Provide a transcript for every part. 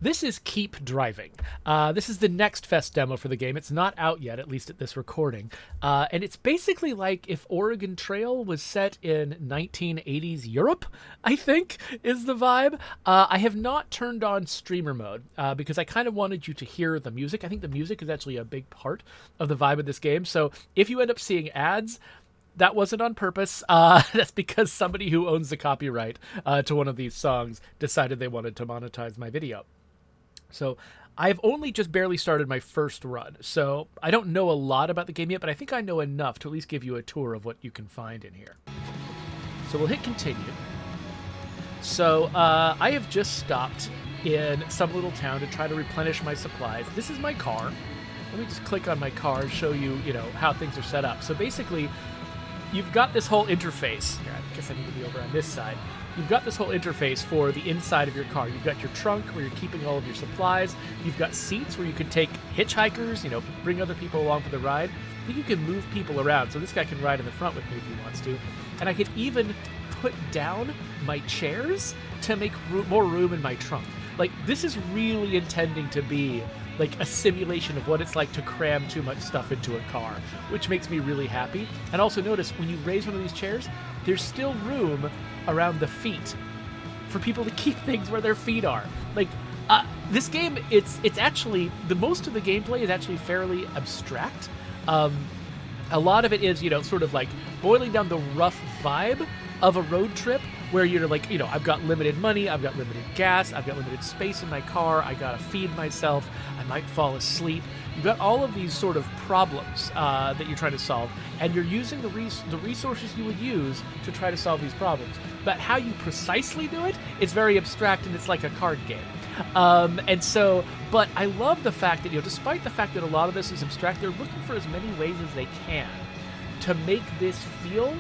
This is Keep Driving. This is the next Fest demo for the game. It's not out yet, at least at this recording. And it's basically like if Oregon Trail was set in 1980s Europe, I think, is the vibe. I have not turned on streamer mode because I kind of wanted you to hear the music. I think the music is actually a big part of the vibe of this game. So if you end up seeing ads, that wasn't on purpose. That's because somebody who owns the copyright to one of these songs decided they wanted to monetize my video. So I've only just barely started my first run, so I don't know a lot about the game yet, but I think I know enough to at least give you a tour of what you can find in here. So we'll hit continue. So I have just stopped in some little town to try to replenish my supplies. This is my car. Let me just click on my car and show you, how things are set up. So basically, you've got this whole interface. Here, I guess I need to be over on this side. You've got this whole interface for the inside of your car. You've got your trunk where you're keeping all of your supplies. You've got seats where you can take hitchhikers, bring other people along for the ride. I think you can move people around. So this guy can ride in the front with me if he wants to. And I could even put down my chairs to make more room in my trunk. Like, this is really intending to be like a simulation of what it's like to cram too much stuff into a car, which makes me really happy. And also notice, when you raise one of these chairs, there's still room around the feet for people to keep things where their feet are. Like, this game, it's actually, the most of the gameplay is actually fairly abstract. A lot of it is, sort of like boiling down the rough vibe of a road trip where you're like, I've got limited money, I've got limited gas, I've got limited space in my car, I gotta feed myself, I might fall asleep. You've got all of these sort of problems that you're trying to solve, and you're using the resources you would use to try to solve these problems. But how you precisely do it is very abstract, and it's like a card game. But I love the fact that, despite the fact that a lot of this is abstract, they're looking for as many ways as they can to make this feel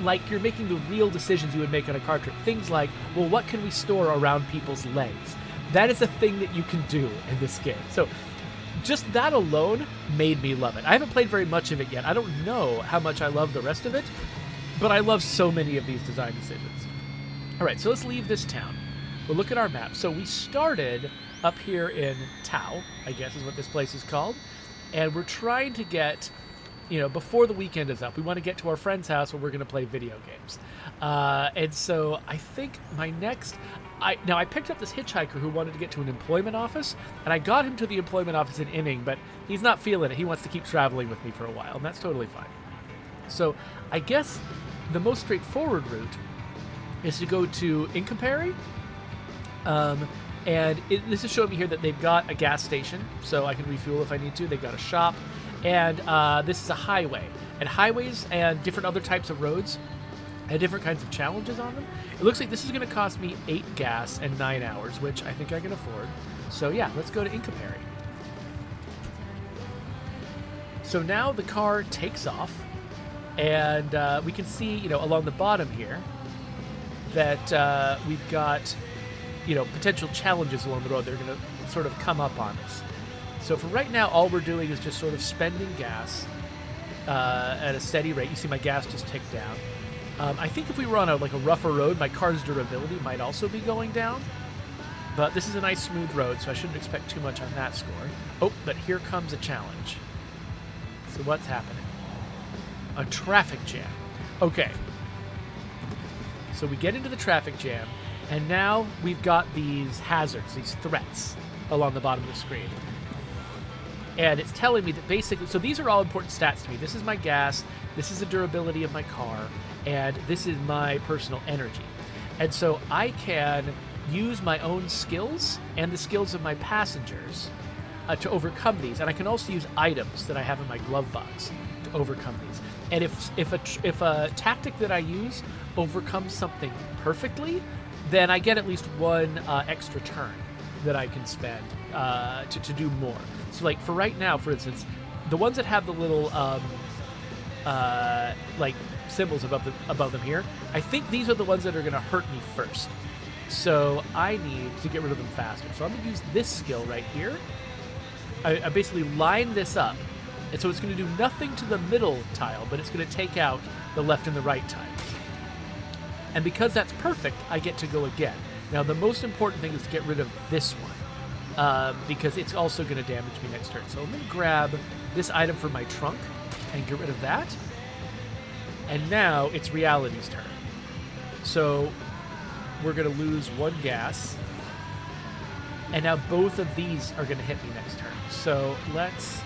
like you're making the real decisions you would make on a card trip. Things like, well, what can we store around people's legs? That is a thing that you can do in this game. So just that alone made me love it. I haven't played very much of it yet. I don't know how much I love the rest of it, but I love so many of these design decisions. All right, so let's leave this town. We'll look at our map. So we started up here in Tau, I guess is what this place is called, and we're trying to get, before the weekend is up, we want to get to our friend's house where we're going to play video games. And so I think my next... I picked up this hitchhiker who wanted to get to an employment office, and I got him to the employment office in Inning, but he's not feeling it. He wants to keep traveling with me for a while, and that's totally fine. So I guess the most straightforward route is to go to Incompary. This is showing me here that they've got a gas station, so I can refuel if I need to. They've got a shop, and this is a highway. And highways and different other types of roads have different kinds of challenges on them. It looks like this is going to cost me 8 gas and 9 hours, which I think I can afford. So yeah, let's go to Incompary. So now the car takes off, and we can see, along the bottom here that we've got, potential challenges along the road that are going to sort of come up on us. So for right now, all we're doing is just sort of spending gas at a steady rate. You see my gas just tick down. I think if we were on a rougher road, my car's durability might also be going down. But this is a nice smooth road, so I shouldn't expect too much on that score. Oh, but here comes a challenge. So what's happening? A traffic jam. Okay. So we get into the traffic jam, and now we've got these hazards, these threats, along the bottom of the screen. And it's telling me that basically, so these are all important stats to me. This is my gas, this is the durability of my car, and this is my personal energy. And so I can use my own skills and the skills of my passengers to overcome these. And I can also use items that I have in my glove box to overcome these. And if a tactic that I use overcomes something perfectly, then I get at least one extra turn that I can spend to do more. So like for right now, for instance, the ones that have the little symbols above them here, I think these are the ones that are going to hurt me first. So I need to get rid of them faster. So I'm going to use this skill right here. I basically line this up, and so it's going to do nothing to the middle tile, but it's going to take out the left and the right tile. And because that's perfect, I get to go again. Now, the most important thing is to get rid of this one. because it's also going to damage me next turn. So I'm going to grab this item from my trunk and get rid of that. And now it's Reality's turn. So we're going to lose 1 gas. And now both of these are going to hit me next turn. So let's...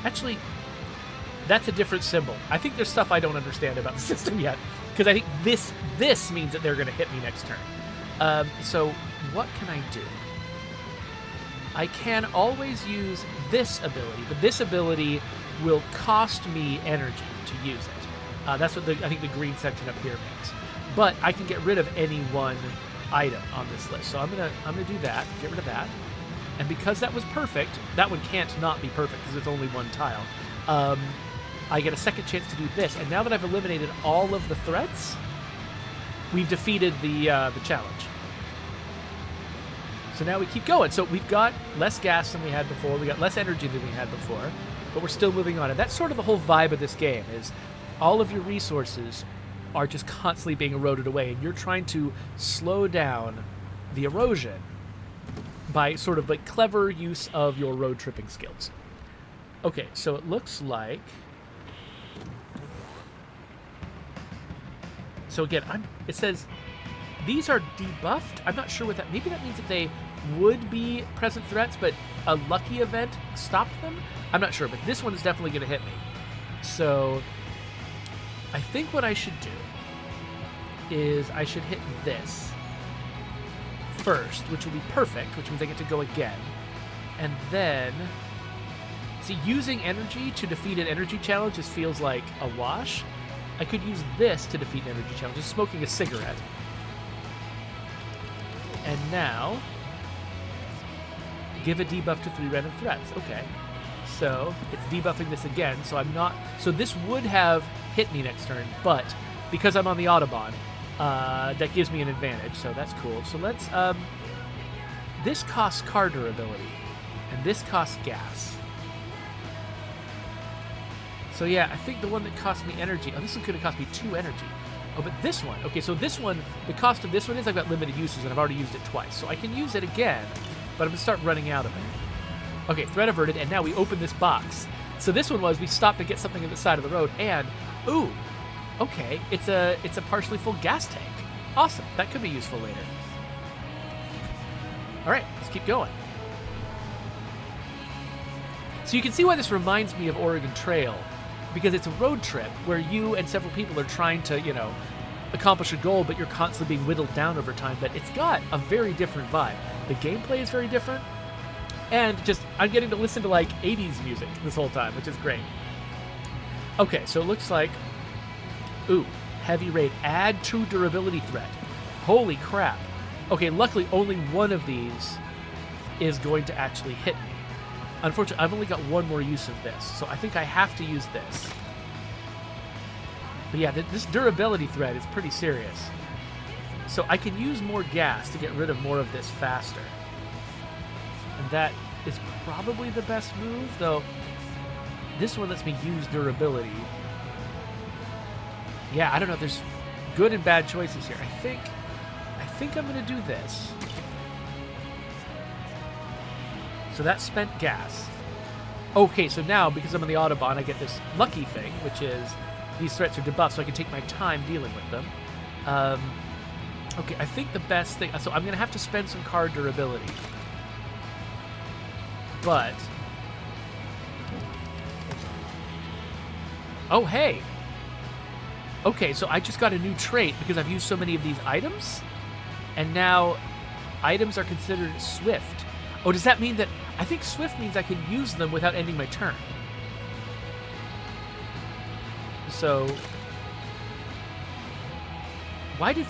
Actually, that's a different symbol. I think there's stuff I don't understand about the system yet. Because I think this means that they're going to hit me next turn. So what can I do? I can always use this ability, but this ability will cost me energy to use it. That's what I think the green section up here means. But I can get rid of any one item on this list. So I'm gonna do that, get rid of that. And because that was perfect, that one can't not be perfect because it's only 1 tile. I get a second chance to do this. And now that I've eliminated all of the threats, we've defeated the challenge. So now we keep going. So we've got less gas than we had before. We got less energy than we had before, but we're still moving on. And that's sort of the whole vibe of this game is all of your resources are just constantly being eroded away, and you're trying to slow down the erosion by sort of like clever use of your road tripping skills. Okay, so it looks like... So again, it says these are debuffed. I'm not sure what that... Maybe that means that they would be present threats, but a lucky event stopped them? I'm not sure, but this one is definitely going to hit me. So I think what I should do is I should hit this first, which will be perfect, which means I get to go again. And then... See, using energy to defeat an energy challenge just feels like a wash. I could use this to defeat an energy challenge, just smoking a cigarette. And now, give a debuff to 3 random threats. Okay. So, it's debuffing this again, so I'm not... So this would have hit me next turn, but because I'm on the Autobahn, that gives me an advantage, so that's cool. So let's... This costs car durability, and this costs gas. So yeah, I think the one that cost me energy... Oh, this one could have cost me 2 energy. Oh, but this one... Okay, so this one... The cost of this one is I've got limited uses, and I've already used it twice. So I can use it again, but I'm going to start running out of it. Okay, threat averted, and now we open this box. So this one was we stopped to get something at the side of the road, and... Ooh! Okay, it's a partially full gas tank. Awesome. That could be useful later. Alright, let's keep going. So you can see why this reminds me of Oregon Trail, because it's a road trip where you and several people are trying to, you know, accomplish a goal, but you're constantly being whittled down over time. But it's got a very different vibe. The gameplay is very different, and just I'm getting to listen to like 80s music this whole time, which is great. Okay, so it looks like, ooh, heavy raid, add to durability threat. Holy crap. Okay, luckily only one of these is going to actually hit me. Unfortunately, I've only got one more use of this, so I think I have to use this. But yeah, this durability threat is pretty serious. So I can use more gas to get rid of more of this faster. And that is probably the best move, though this one lets me use durability. Yeah, I don't know, there's good and bad choices here. I think I'm going to do this. So that spent gas. Okay, so now, because I'm on the Autobahn, I get this lucky thing, which is these threats are debuffed, so I can take my time dealing with them. Okay, I think the best thing... So I'm going to have to spend some car durability. But... Oh, hey! Okay, so I just got a new trait because I've used so many of these items. And now items are considered swift. Oh, does that mean that... I think swift means I can use them without ending my turn. So... Why is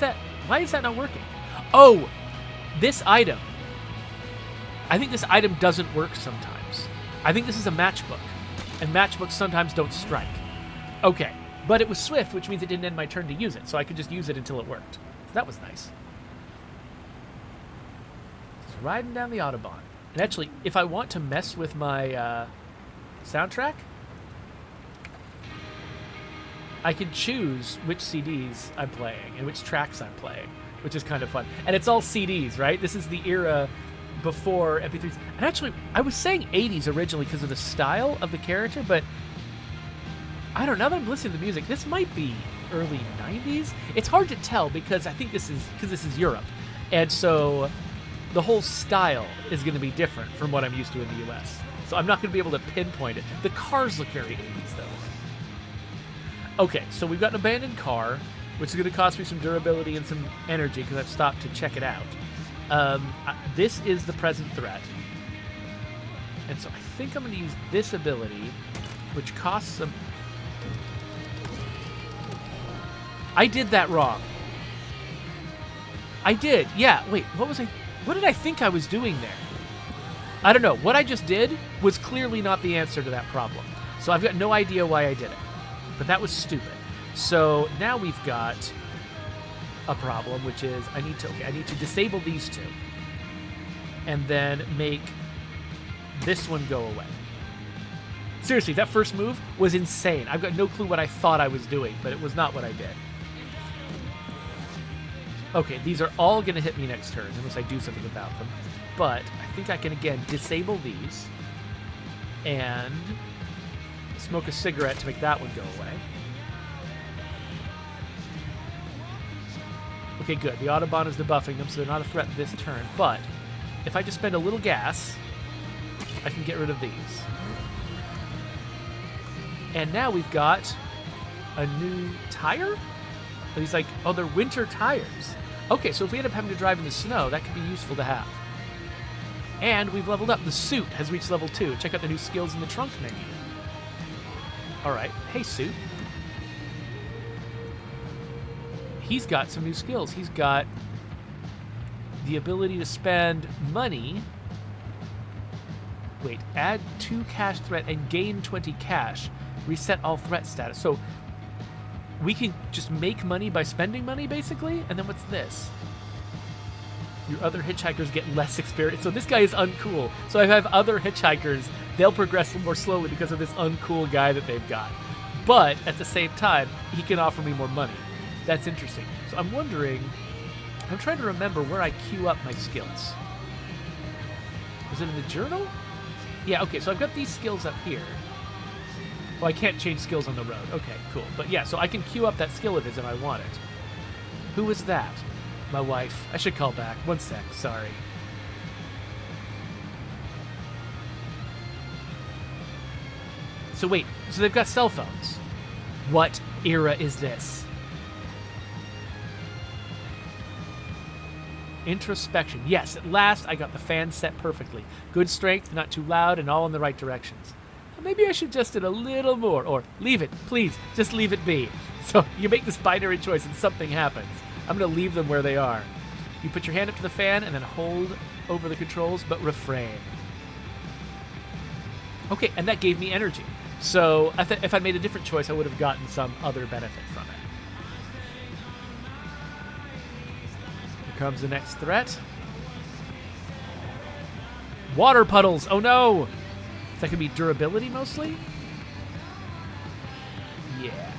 that not working? Oh! This item. I think this item doesn't work sometimes. I think this is a matchbook. And matchbooks sometimes don't strike. Okay. But it was swift, which means it didn't end my turn to use it. So I could just use it until it worked. So that was nice. Just riding down the Autobahn. And actually, if I want to mess with my soundtrack, I can choose which CDs I'm playing and which tracks I'm playing, which is kind of fun. And it's all CDs, right? This is the era before MP3s. And actually, I was saying 80s originally because of the style of the character, but I don't know. Now that I'm listening to the music, this might be early 90s. It's hard to tell because I think this is Europe. And so the whole style is going to be different from what I'm used to in the US. So I'm not going to be able to pinpoint it. The cars look very 80s, though. Okay, so we've got an abandoned car, which is going to cost me some durability and some energy because I've stopped to check it out. This is the present threat. And so I think I'm going to use this ability, which costs some... I did that wrong. I did. Yeah, wait, what did I think I was doing there? I don't know. What I just did was clearly not the answer to that problem. So I've got no idea why I did it. But that was stupid. So now we've got a problem, which is I need to disable these two. And then make this one go away. Seriously, that first move was insane. I've got no clue what I thought I was doing, but it was not what I did. Okay, these are all going to hit me next turn, unless I do something about them. But I think I can, again, disable these and smoke a cigarette to make that one go away. Okay, good. The Autobahn is debuffing them, so they're not a threat this turn. But if I just spend a little gas, I can get rid of these. And now we've got a new tire? And he's like, oh, they're winter tires. Okay, so if we end up having to drive in the snow, that could be useful to have. And we've leveled up. The suit has reached level 2. Check out the new skills in the trunk menu. All right. Hey, suit. He's got some new skills. He's got the ability to spend money. Wait, add 2 cash threat and gain 20 cash. Reset all threat status. So we can just make money by spending money, basically? And then what's this? Your other hitchhikers get less experience. So this guy is uncool. So I have other hitchhikers. They'll progress more slowly because of this uncool guy that they've got. But at the same time, he can offer me more money. That's interesting. So I'm wondering... I'm trying to remember where I queue up my skills. Was it in the journal? Yeah, okay, so I've got these skills up here. Well, I can't change skills on the road. Okay, cool. But yeah, so I can queue up that skill of his if I want it. Who was that? My wife. I should call back. One sec, sorry. So wait, so they've got cell phones. What era is this? Introspection. Yes, at last I got the fan set perfectly. Good strength, not too loud, and all in the right directions. Maybe I should adjust it a little more, or leave it, please, just leave it be. So you make this binary choice and something happens. I'm going to leave them where they are. You put your hand up to the fan and then hold over the controls, but refrain. Okay, and that gave me energy. So if I'd made a different choice, I would have gotten some other benefit from it. Here comes the next threat. Water puddles, oh no! Is that going to be durability, mostly? Yeah.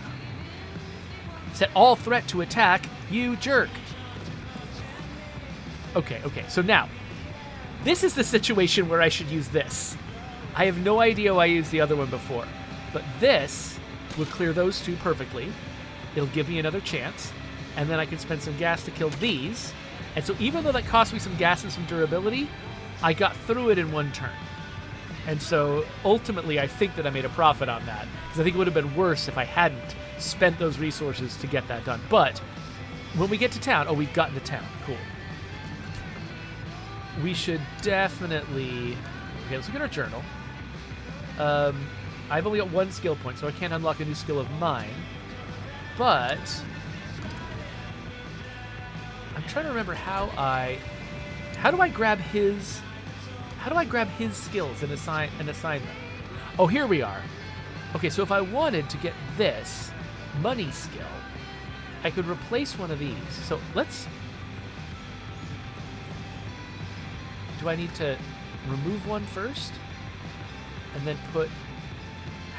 Set all threat to attack, you jerk. Okay, so now, this is the situation where I should use this. I have no idea why I used the other one before, but this will clear those two perfectly. It'll give me another chance, and then I can spend some gas to kill these. And so even though that cost me some gas and some durability, I got through it in one turn. And so, ultimately, I think that I made a profit on that. Because I think it would have been worse if I hadn't spent those resources to get that done. But, when we get to town... Oh, we've gotten to town. Cool. We should definitely... Okay, let's look at our journal. I've only got 1 skill point, so I can't unlock a new skill of mine. But... I'm trying to remember how I... How do I grab his... How do I grab his skills and assign them? Oh, here we are. Okay, so if I wanted to get this money skill, I could replace one of these. So let's... Do I need to remove one first? And then put...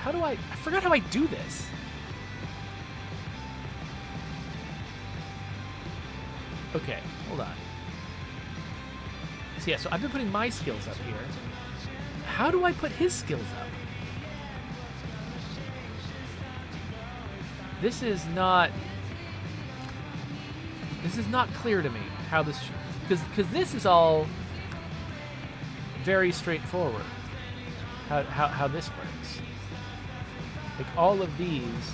How do I forgot how I do this. Okay, hold on. See, So yeah, so I've been putting my skills up here. How do I put his skills up? This is not clear to me how this, because this is all very straightforward. How this works. Like all of these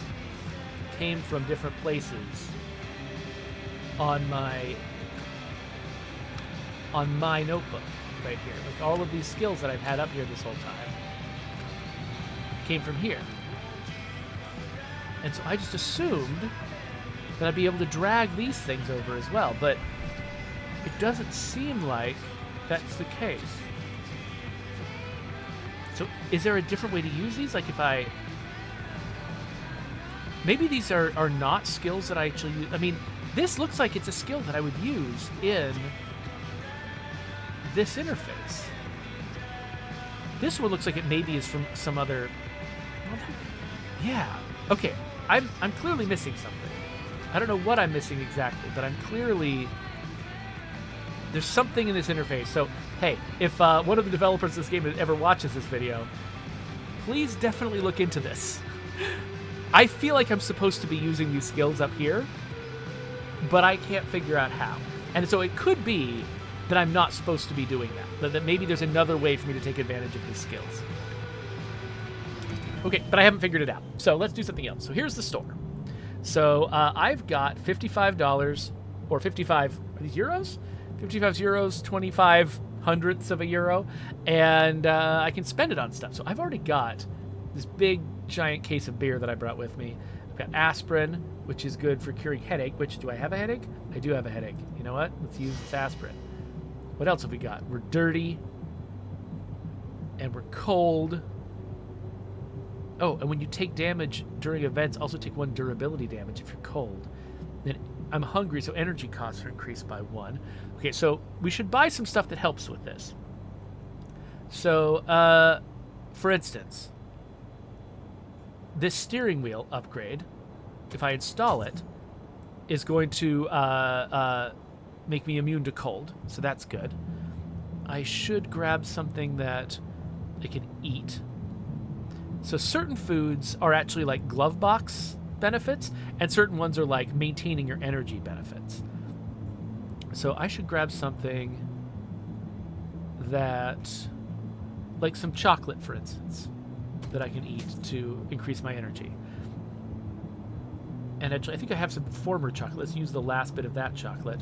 came from different places on my notebook right here. Like all of these skills that I've had up here this whole time came from here. And so I just assumed that I'd be able to drag these things over as well, but it doesn't seem like that's the case. So is there a different way to use these? Like if I... Maybe these are not skills that I actually use. I mean, this looks like it's a skill that I would use in this interface. This one looks like it maybe is from some other... Yeah. Okay. I'm clearly missing something. I don't know what I'm missing exactly, but I'm clearly... There's something in this interface. So, hey, if one of the developers of this game ever watches this video, please definitely look into this. I feel like I'm supposed to be using these skills up here, but I can't figure out how. And so it could be that I'm not supposed to be doing that. That maybe there's another way for me to take advantage of his skills. Okay, but I haven't figured it out. So let's do something else. So here's the store. So I've got $55 or 55, are these euros? 55 euros, 25 hundredths of a euro, and I can spend it on stuff. So I've already got this big giant case of beer that I brought with me. I've got aspirin, which is good for curing headache, which, do I have a headache? I do have a headache. You know what? Let's use this aspirin. What else have we got? We're dirty, and we're cold. Oh, and when you take damage during events, also take 1 durability damage if you're cold. Then I'm hungry, so energy costs are increased by 1. Okay, so we should buy some stuff that helps with this. So, for instance, this steering wheel upgrade, if I install it, is going to make me immune to cold, so that's good. I should grab something that I can eat. So certain foods are actually like glove box benefits, and certain ones are like maintaining your energy benefits. So I should grab something that, like some chocolate, for instance, that I can eat to increase my energy. And actually, I think I have some former chocolate. Let's use the last bit of that chocolate.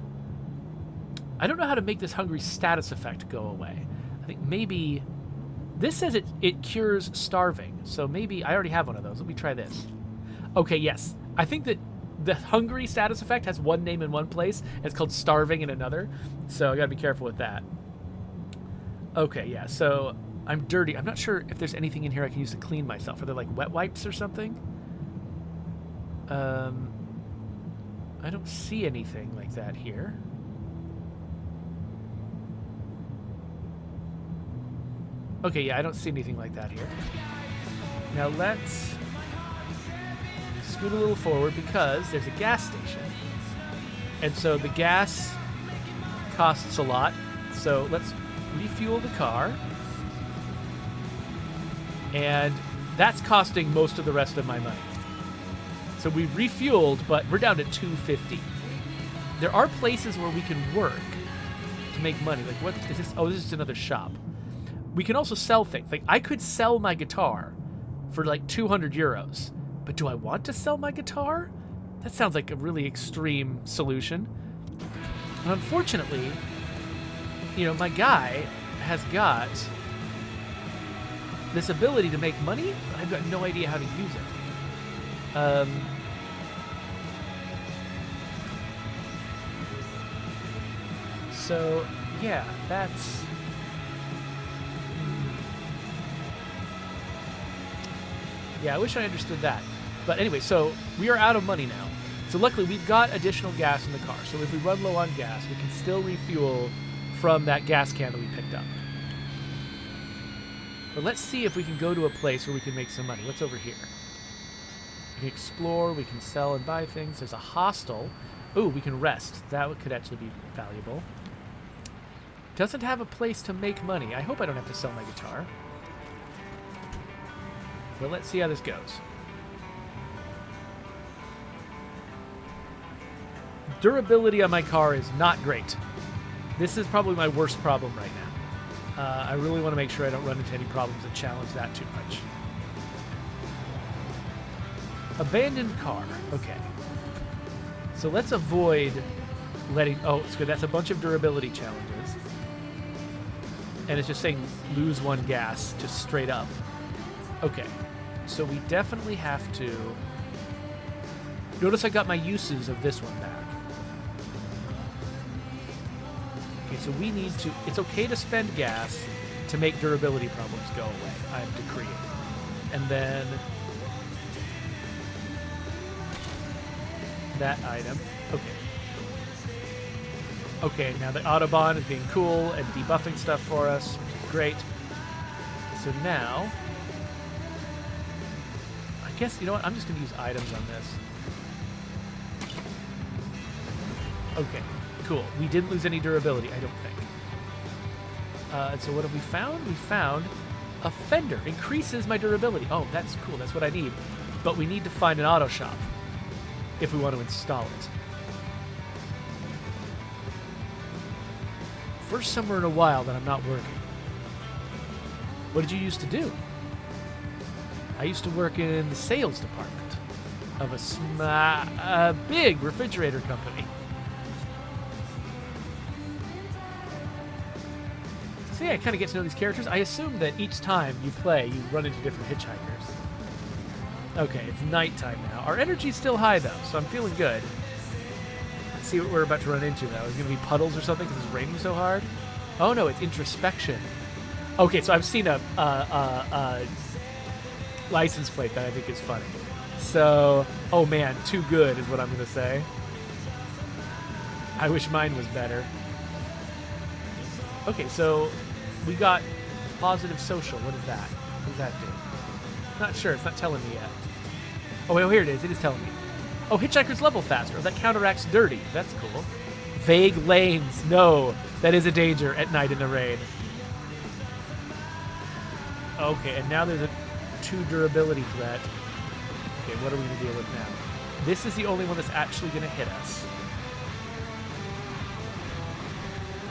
I don't know how to make this hungry status effect go away. I think maybe... This says it cures starving, so maybe I already have one of those. Let me try this. Okay, yes. I think that the hungry status effect has one name in one place, and it's called starving in another, so I gotta be careful with that. Okay, yeah, so I'm dirty. I'm not sure if there's anything in here I can use to clean myself. Are there like wet wipes or something? I don't see anything like that here. Okay, yeah, I don't see anything like that here. Now let's scoot a little forward because there's a gas station. And so the gas costs a lot. So let's refuel the car. And that's costing most of the rest of my money. So we've refueled, but we're down to $2.50. There are places where we can work to make money. Like, what is this? Oh, this is another shop. We can also sell things. Like, I could sell my guitar for like 200 euros. But do I want to sell my guitar? That sounds like a really extreme solution. And unfortunately, you know, my guy has got this ability to make money, but I've got no idea how to use it. So, yeah, that's... Yeah, I wish I understood that. But anyway, so we are out of money now. So luckily, we've got additional gas in the car. So if we run low on gas, we can still refuel from that gas can that we picked up. But let's see if we can go to a place where we can make some money. What's over here? We can explore, we can sell and buy things. There's a hostel. Ooh, we can rest. That could actually be valuable. Doesn't have a place to make money. I hope I don't have to sell my guitar. But let's see how this goes. Durability on my car is not great. This is probably my worst problem right now. I really want to make sure I don't run into any problems that challenge that too much. Abandoned car. Okay. So let's avoid letting... Oh, it's good. That's a bunch of durability challenges. And it's just saying lose one gas, just straight up. Okay. So we definitely have to... Notice I got my uses of this one back. Okay, so we need to... It's okay to spend gas to make durability problems go away. I'm decreeing. And then... that item. Okay. Okay, now the Autobahn is being cool and debuffing stuff for us, which is great. So now... I guess, you know what? I'm just going to use items on this. Okay, cool. We didn't lose any durability, I don't think. And so what have we found? We found a fender. Increases my durability. Oh, that's cool. That's what I need. But we need to find an auto shop if we want to install it. First summer in a while that I'm not working. What did you used to do? I used to work in the sales department of a big refrigerator company. So yeah, I kind of get to know these characters. I assume that each time you play, you run into different hitchhikers. Okay, it's nighttime now. Our energy's still high, though, so I'm feeling good. Let's see what we're about to run into now. Is it going to be puddles or something because it's raining so hard? Oh, no, it's introspection. Okay, so I've seen a license plate that I think is funny. So, oh man, too good is what I'm going to say. I wish mine was better. Okay, so we got positive social. What is that? What does that do? Not sure. It's not telling me yet. Oh, well, here it is. It is telling me. Oh, hitchhikers level faster. That counteracts dirty. That's cool. Vague lanes. No, that is a danger at night in the rain. Okay, and now there's a 2 durability for that. Okay, what are we going to deal with now? This is the only one that's actually going to hit us.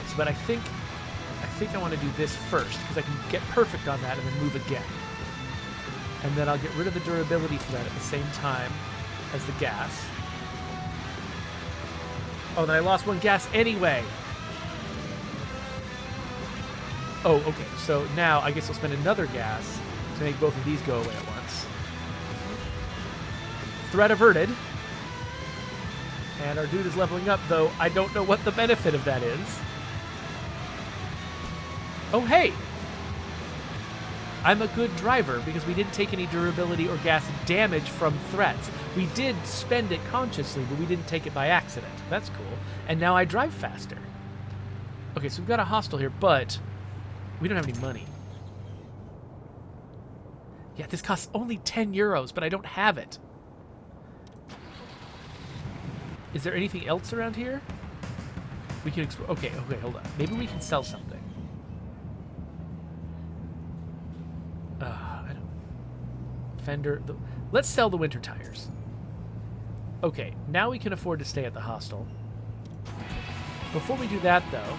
So, but I think I want to do this first, because I can get perfect on that and then move again. And then I'll get rid of the durability for that at the same time as the gas. Oh, then I lost 1 gas anyway. Oh, okay. So now I guess I'll spend another gas to make both of these go away at once. Threat averted. And our dude is leveling up, though I don't know what the benefit of that is. Oh, hey! I'm a good driver because we didn't take any durability or gas damage from threats. We did spend it consciously, but we didn't take it by accident. That's cool. And now I drive faster. Okay, so we've got a hostel here, but we don't have any money. Yeah, this costs only 10 euros, but I don't have it. Is there anything else around here? We can explore. Okay, hold on. Maybe we can sell something. I don't... Fender... Let's sell the winter tires. Okay, now we can afford to stay at the hostel. Before we do that, though...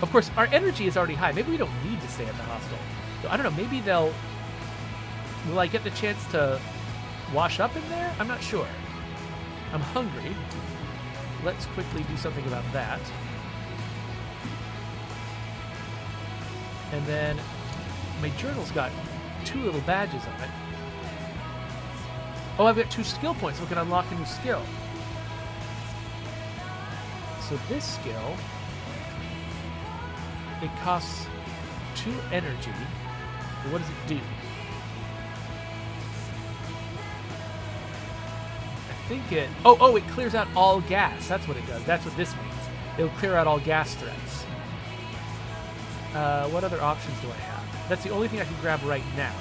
Of course, our energy is already high. Maybe we don't need to stay at the hostel. So, I don't know, maybe they'll... Will I get the chance to wash up in there? I'm not sure. I'm hungry. Let's quickly do something about that. And then my journal's got 2 little badges on it. Oh, I've got 2 skill points. We can unlock a new skill. So this skill, it costs 2 energy. But what does it do? I think it... Oh, it clears out all gas. That's what it does. That's what this means. It'll clear out all gas threats. What other options do I have? That's the only thing I can grab right now.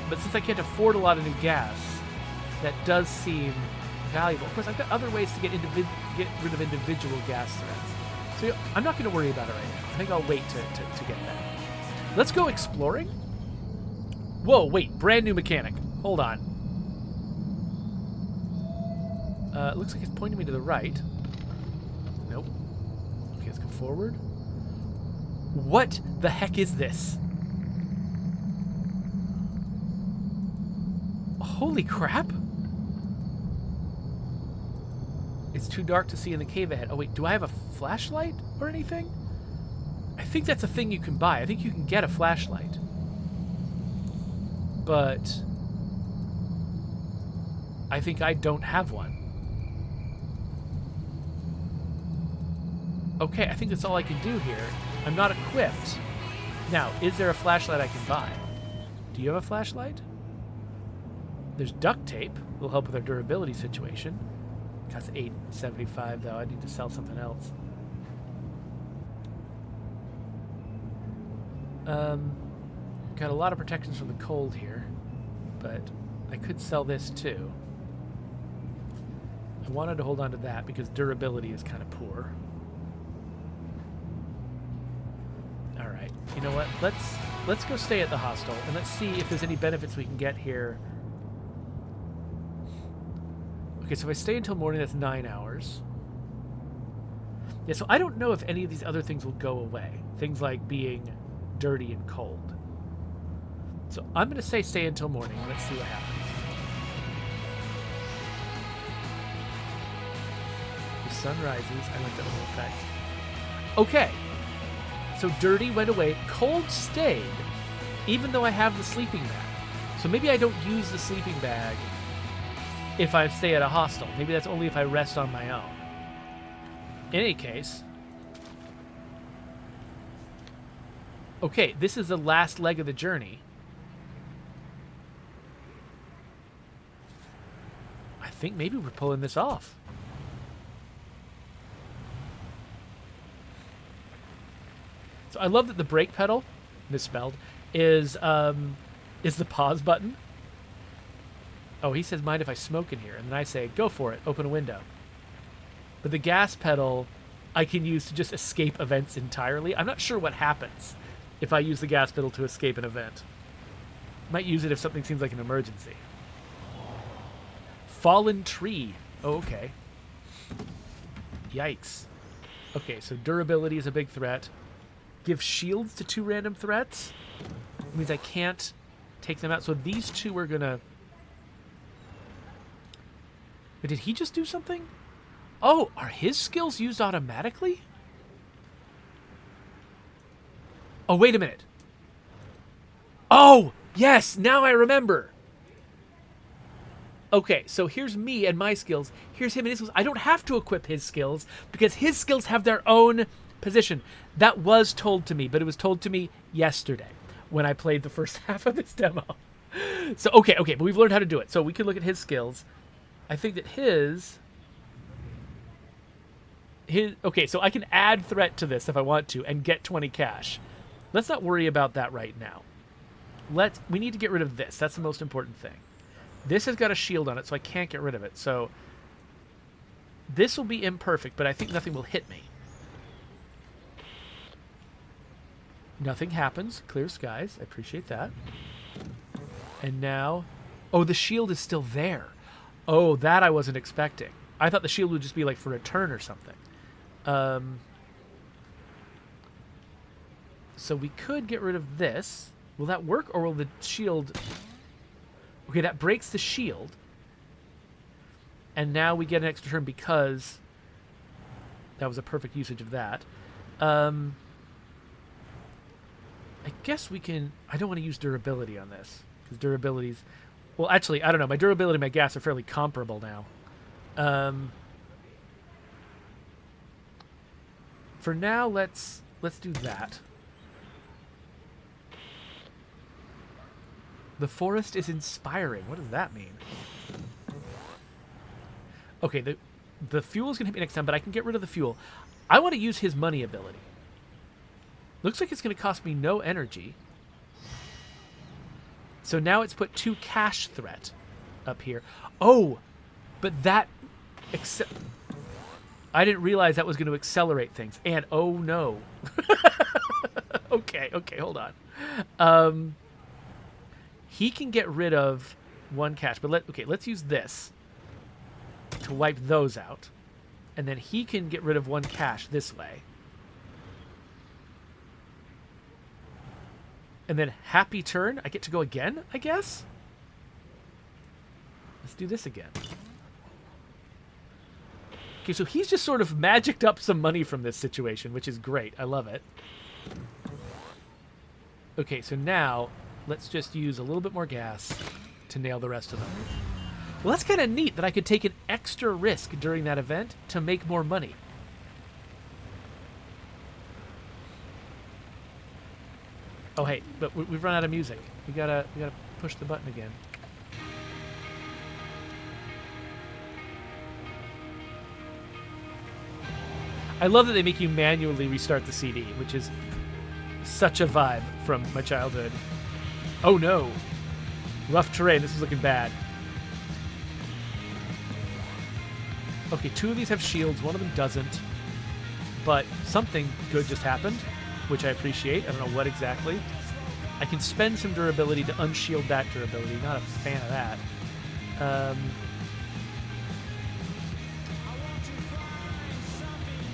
But since I can't afford a lot of new gas, that does seem valuable. Of course, I've got other ways to get rid of individual gas threats. So I'm not going to worry about it right now. I think I'll wait to get that. Let's go exploring. Whoa, wait. Brand new mechanic. Hold on. It looks like it's pointing me to the right. Nope. Okay, let's go forward. What the heck is this? Holy crap. It's too dark to see in the cave ahead. Oh, wait. Do I have a flashlight or anything? I think that's a thing you can buy. I think you can get a flashlight. But I think I don't have one. Okay, I think that's all I can do here. I'm not equipped. Now, is there a flashlight I can buy? Do you have a flashlight? There's duct tape. Will help with our durability situation. Costs $8.75 though. I need to sell something else. Got a lot of protections from the cold here, but I could sell this too. I wanted to hold on to that because durability is kind of poor. All right, you know what? Let's go stay at the hostel and let's see if there's any benefits we can get here. Okay, so if I stay until morning, that's 9 hours. Yeah, so I don't know if any of these other things will go away. Things like being dirty and cold. So I'm going to say stay until morning. Let's see what happens. The sun rises. I like that little effect. Okay. So dirty went away. Cold stayed, even though I have the sleeping bag. So maybe I don't use the sleeping bag if I stay at a hostel. Maybe that's only if I rest on my own. In any case... Okay, this is the last leg of the journey. I think maybe we're pulling this off. So I love that the brake pedal, misspelled, is the pause button. Oh, he says, mind if I smoke in here? And then I say, go for it, open a window. But the gas pedal, I can use to just escape events entirely. I'm not sure what happens if I use the gas pedal to escape an event. Might use it if something seems like an emergency. Fallen tree. Oh, okay. Yikes. Okay, so durability is a big threat. Give shields to 2 random threats. It means I can't take them out. So these 2 are gonna... But did he just do something? Oh, are his skills used automatically? Oh, wait a minute. Oh, yes, now I remember. Okay, so here's me and my skills. Here's him and his skills. I don't have to equip his skills because his skills have their own position. That was told to me, but it was told to me yesterday when I played the first half of this demo. So, okay, but we've learned how to do it. So we can look at his skills. I think that his... Okay, so I can add threat to this if I want to and get 20 cash. Let's not worry about that right now. We need to get rid of this. That's the most important thing. This has got a shield on it, so I can't get rid of it. So this will be imperfect, but I think nothing will hit me. Nothing happens. Clear skies. I appreciate that. And now... Oh, the shield is still there. Oh, that I wasn't expecting. I thought the shield would just be like for a turn or something. So we could get rid of this. Will that work, or will the shield... Okay, that breaks the shield. And now we get an extra turn because that was a perfect usage of that. I guess we can... I don't want to use durability on this, because durability's... Well, actually, I don't know. My durability and my gas are fairly comparable now. For now, let's do that. The forest is inspiring. What does that mean? Okay, the fuel is going to hit me next time, but I can get rid of the fuel. I want to use his money ability. Looks like it's going to cost me no energy. So now it's put 2 cash threat up here. Oh, but that... I didn't realize that was going to accelerate things. And oh no. Okay, hold on. He can get rid of one cache, but let's use this to wipe those out. And then he can get rid of one cache this way. And then happy turn. I get to go again, I guess? Let's do this again. Okay, so he's just sort of magicked up some money from this situation, which is great. I love it. Okay, so now let's just use a little bit more gas to nail the rest of them. Well, that's kind of neat that I could take an extra risk during that event to make more money. Oh, hey, but we've run out of music. We gotta push the button again. I love that they make you manually restart the CD, which is such a vibe from my childhood. Oh no. Rough terrain. This is looking bad. Okay, 2 of these have shields. 1 of them doesn't. But something good just happened, which I appreciate. I don't know what exactly. I can spend some durability to unshield that durability. Not a fan of that.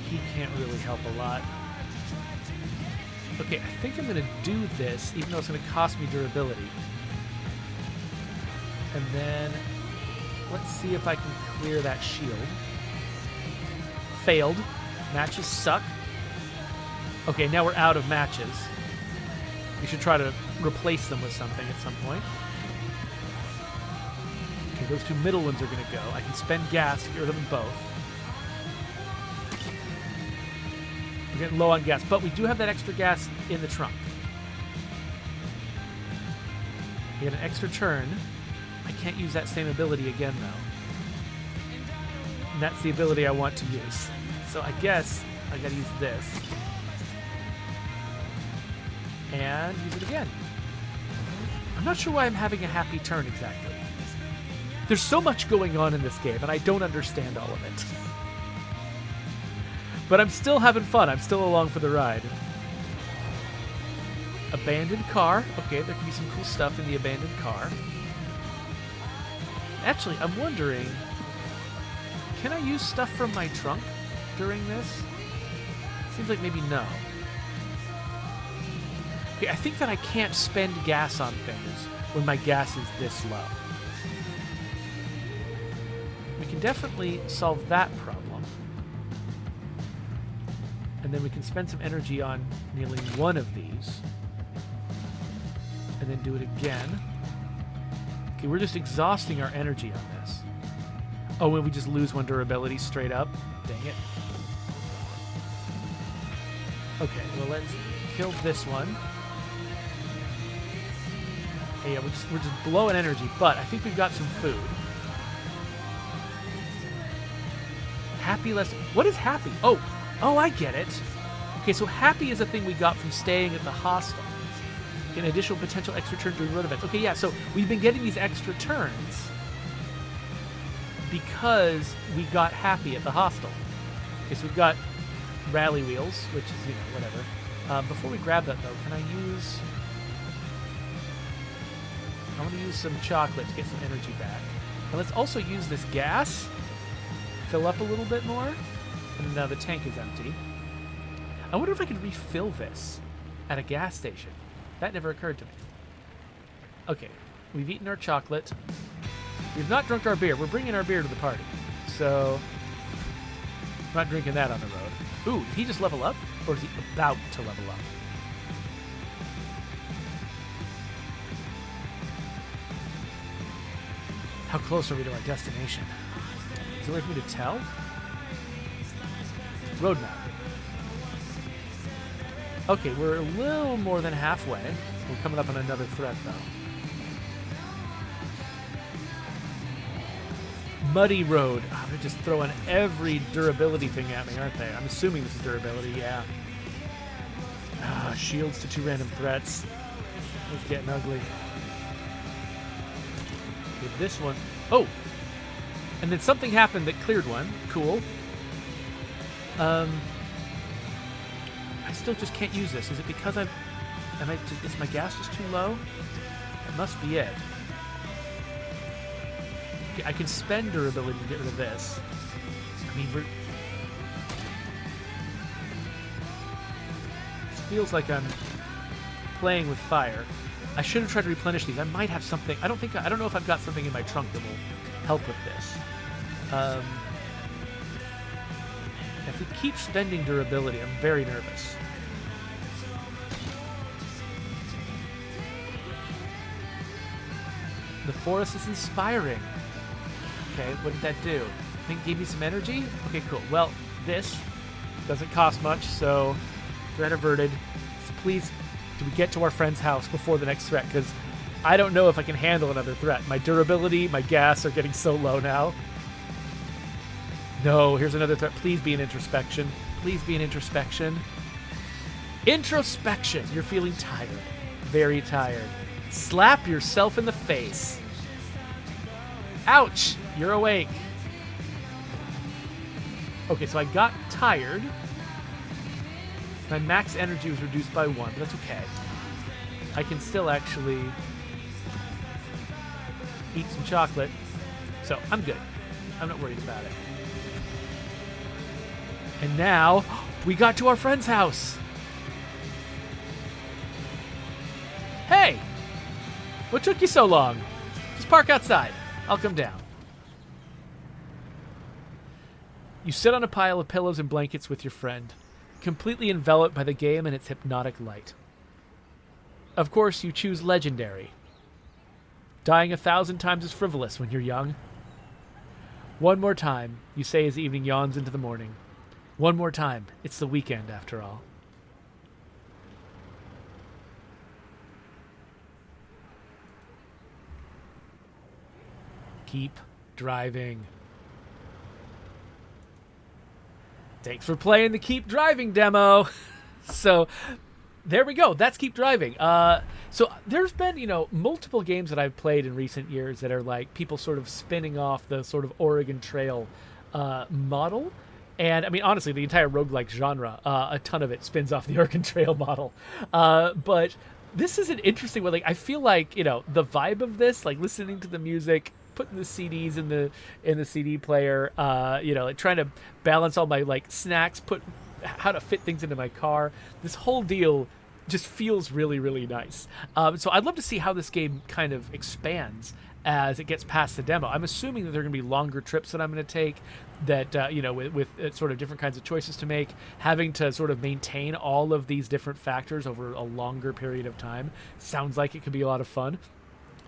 He can't really help a lot. Okay, I think I'm going to do this, even though it's going to cost me durability. And then let's see if I can clear that shield. Failed. Matches suck. Okay, now we're out of matches. We should try to replace them with something at some point. Okay, those 2 middle ones are going to go. I can spend gas to get rid of them both. We're getting low on gas, but we do have that extra gas in the trunk. We get an extra turn. I can't use that same ability again, though. And that's the ability I want to use. So I guess I gotta use this. And use it again. I'm not sure why I'm having a happy turn exactly. There's so much going on in this game, and I don't understand all of it. But I'm still having fun. I'm still along for the ride. Abandoned car. Okay, there can be some cool stuff in the abandoned car. Actually, I'm wondering, can I use stuff from my trunk during this? Seems like maybe no. Okay, I think that I can't spend gas on things when my gas is this low. We can definitely solve that problem. And then we can spend some energy on nailing one of these. And then do it again. Okay, we're just exhausting our energy on this. Oh, and we just lose 1 durability straight up. Dang it. Okay, well, let's kill this one. Okay, yeah, we're just blowing energy, but I think we've got some food. Happy less... What is happy? Oh, I get it. Okay, so happy is a thing we got from staying at the hostel. An additional potential extra turn during road events. Okay, yeah, so we've been getting these extra turns because we got happy at the hostel. Okay, so we've got rally wheels, which is, whatever. Before we grab that, though, can I use... I want to use some chocolate to get some energy back. And let's also use this gas. Fill up a little bit more. And now the tank is empty. I wonder if I could refill this at a gas station. That never occurred to me. Okay, we've eaten our chocolate. We've not drunk our beer. We're bringing our beer to the party. So, I'm not drinking that on the road. Ooh, did he just level up? Or is he about to level up? How close are we to our destination? Is there a way for me to tell? Roadmap. Okay, we're a little more than halfway. We're coming up on another threat, though. Muddy road. Oh, they're just throwing every durability thing at me, aren't they? I'm assuming this is durability, yeah. Shields to 2 random threats. It's getting ugly. Okay, this one. Oh! And then something happened that cleared one. Cool. I still just can't use this. Is it because is my gas just too low? That must be it. Okay, I can spend durability to get rid of this. I mean, this feels like I'm playing with fire. I should have tried to replenish these. I might have something. I don't know if I've got something in my trunk that will help with this. If we keep spending durability, I'm very nervous. The forest is inspiring. Okay, what did that do? I think it gave me some energy? Okay, cool. Well, this doesn't cost much, so threat averted. So please, do we get to our friend's house before the next threat? Because I don't know if I can handle another threat. My durability, my gas are getting so low now. No, here's another threat. Please be an introspection. Please be an introspection. Introspection. You're feeling tired. Very tired. Slap yourself in the face. Ouch! You're awake. Okay, so I got tired. My max energy was reduced by 1, but that's okay. I can still actually eat some chocolate. So I'm good. I'm not worried about it. And now we got to our friend's house. Hey! What took you so long? Just park outside. I'll come down. You sit on a pile of pillows and blankets with your friend, completely enveloped by the game and its hypnotic light. Of course, you choose Legendary. Dying 1,000 times is frivolous when you're young. One more time, you say as the evening yawns into the morning. One more time. It's the weekend, after all. Keep driving. Thanks for playing the Keep Driving demo. So there we go. That's Keep Driving. So there's been, multiple games that I've played in recent years that are like people sort of spinning off the sort of Oregon Trail model. And, I mean, honestly, the entire roguelike genre, a ton of it spins off the Oregon Trail model. But this is an interesting one. Like, I feel like, the vibe of this, like listening to the music, putting the CDs in the CD player, like trying to balance all my, like, snacks, how to fit things into my car. This whole deal just feels really, really nice. So I'd love to see how this game kind of expands as it gets past the demo. I'm assuming that there are going to be longer trips that I'm going to take, that with sort of different kinds of choices to make, having to sort of maintain all of these different factors over a longer period of time. Sounds like it could be a lot of fun.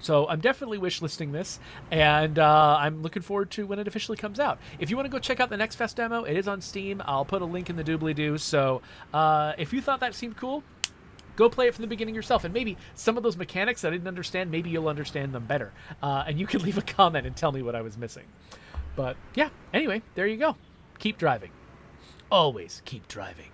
So I'm definitely wishlisting this, and I'm looking forward to when it officially comes out. If you want to go check out the Next Fest demo, it is on Steam. I'll put a link in the doobly-doo. So if you thought that seemed cool, go play it from the beginning yourself, and maybe some of those mechanics that I didn't understand, maybe you'll understand them better. And you can leave a comment and tell me what I was missing. But yeah, anyway, there you go. Keep driving. Always keep driving.